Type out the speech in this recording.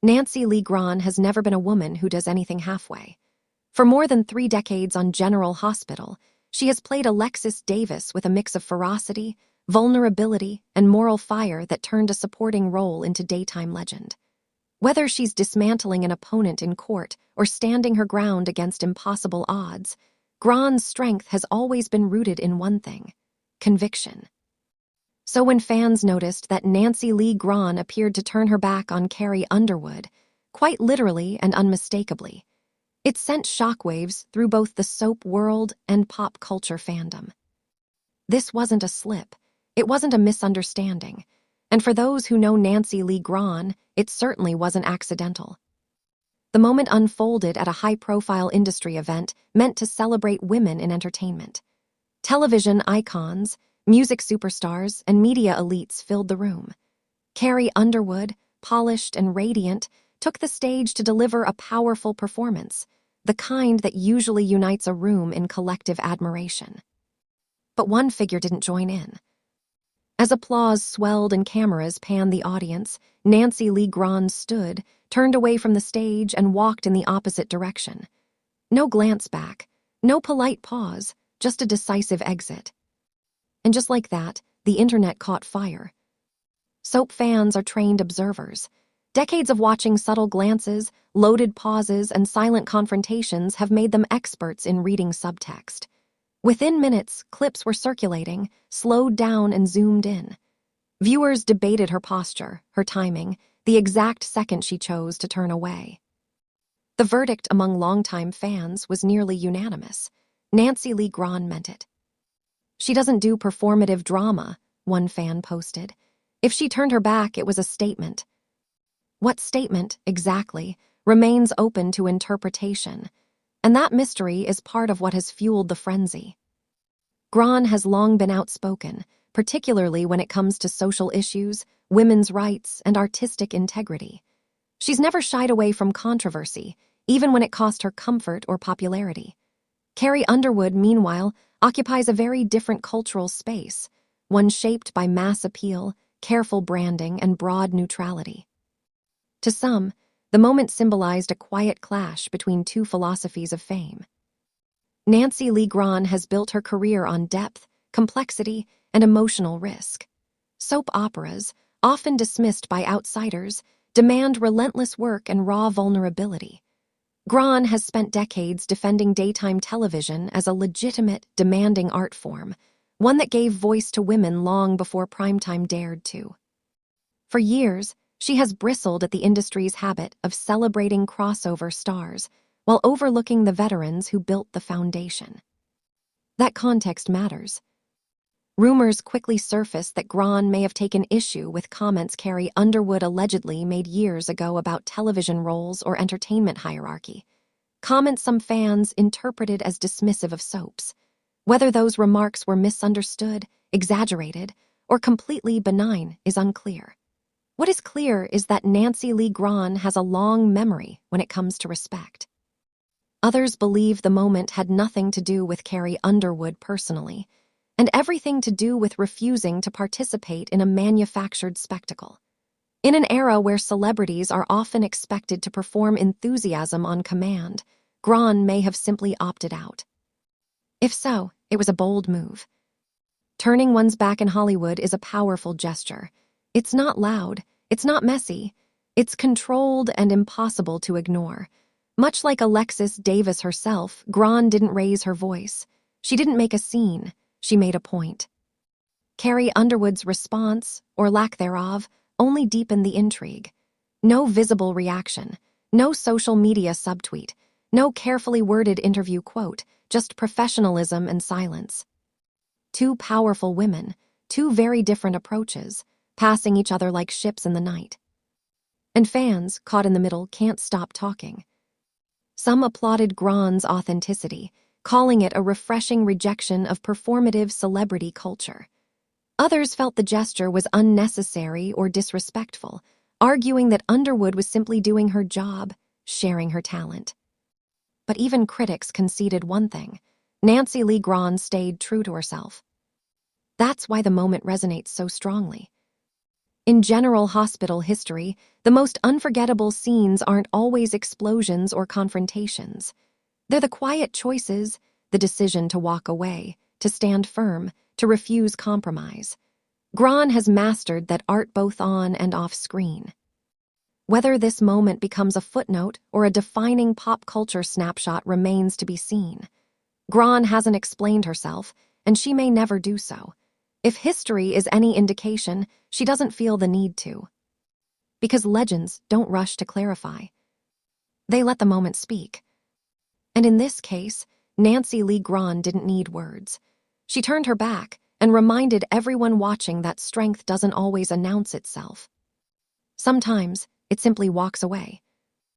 Nancy Lee Grahn has never been a woman who does anything halfway. For more than 3 decades on General Hospital, she has played Alexis Davis with a mix of ferocity, vulnerability, and moral fire that turned a supporting role into daytime legend. Whether she's dismantling an opponent in court or standing her ground against impossible odds, Grahn's strength has always been rooted in one thing: conviction. So when fans noticed that Nancy Lee Grahn appeared to turn her back on Carrie Underwood, quite literally and unmistakably, it sent shockwaves through both the soap world and pop culture fandom. This wasn't a slip. It wasn't a misunderstanding. And for those who know Nancy Lee Grahn, it certainly wasn't accidental. The moment unfolded at a high-profile industry event meant to celebrate women in entertainment. Television icons, music superstars, and media elites filled the room. Carrie Underwood, polished and radiant, took the stage to deliver a powerful performance, the kind that usually unites a room in collective admiration. But one figure didn't join in. As applause swelled and cameras panned the audience, Nancy Lee Grahn stood, turned away from the stage, and walked in the opposite direction. No glance back, no polite pause, just a decisive exit. And just like that, the internet caught fire. Soap fans are trained observers. Decades of watching subtle glances, loaded pauses, and silent confrontations have made them experts in reading subtext. Within minutes, clips were circulating, slowed down and zoomed in. Viewers debated her posture, her timing, the exact second she chose to turn away. The verdict among longtime fans was nearly unanimous. Nancy Lee Grahn meant it. "She doesn't do performative drama," one fan posted. "If she turned her back, it was a statement." What statement, exactly, remains open to interpretation, and that mystery is part of what has fueled the frenzy. Grahn has long been outspoken, particularly when it comes to social issues, women's rights, and artistic integrity. She's never shied away from controversy, even when it cost her comfort or popularity. Carrie Underwood, meanwhile, occupies a very different cultural space, one shaped by mass appeal, careful branding, and broad neutrality. To some, the moment symbolized a quiet clash between two philosophies of fame. Nancy Lee Grahn has built her career on depth, complexity, and emotional risk. Soap operas, often dismissed by outsiders, demand relentless work and raw vulnerability. Grahn has spent decades defending daytime television as a legitimate, demanding art form, one that gave voice to women long before primetime dared to. For years, she has bristled at the industry's habit of celebrating crossover stars while overlooking the veterans who built the foundation. That context matters. Rumors quickly surfaced that Grahn may have taken issue with comments Carrie Underwood allegedly made years ago about television roles or entertainment hierarchy, comments some fans interpreted as dismissive of soaps. Whether those remarks were misunderstood, exaggerated, or completely benign is unclear. What is clear is that Nancy Lee Grahn has a long memory when it comes to respect. Others believe the moment had nothing to do with Carrie Underwood personally, and everything to do with refusing to participate in a manufactured spectacle. In an era where celebrities are often expected to perform enthusiasm on command, Grahn may have simply opted out. If so, it was a bold move. Turning one's back in Hollywood is a powerful gesture. It's not loud, it's not messy, it's controlled and impossible to ignore. Much like Alexis Davis herself, Grahn didn't raise her voice. She didn't make a scene, she made a point. Carrie Underwood's response, or lack thereof, only deepened the intrigue. No visible reaction, no social media subtweet, no carefully worded interview quote, just professionalism and silence. Two powerful women, two very different approaches, passing each other like ships in the night. And fans, caught in the middle, can't stop talking. Some applauded Grahn's authenticity, calling it a refreshing rejection of performative celebrity culture. Others felt the gesture was unnecessary or disrespectful, arguing that Underwood was simply doing her job, sharing her talent. But even critics conceded one thing: Nancy Lee Grahn stayed true to herself. That's why the moment resonates so strongly. In general hospital history, the most unforgettable scenes aren't always explosions or confrontations. They're the quiet choices, the decision to walk away, to stand firm, to refuse compromise. Gran has mastered that art both on and off screen. Whether this moment becomes a footnote or a defining pop culture snapshot remains to be seen. Gran hasn't explained herself, and she may never do so. If history is any indication, she doesn't feel the need to. Because legends don't rush to clarify. They let the moment speak. And in this case, Nancy Lee Gran didn't need words. She turned her back and reminded everyone watching that strength doesn't always announce itself. Sometimes, it simply walks away.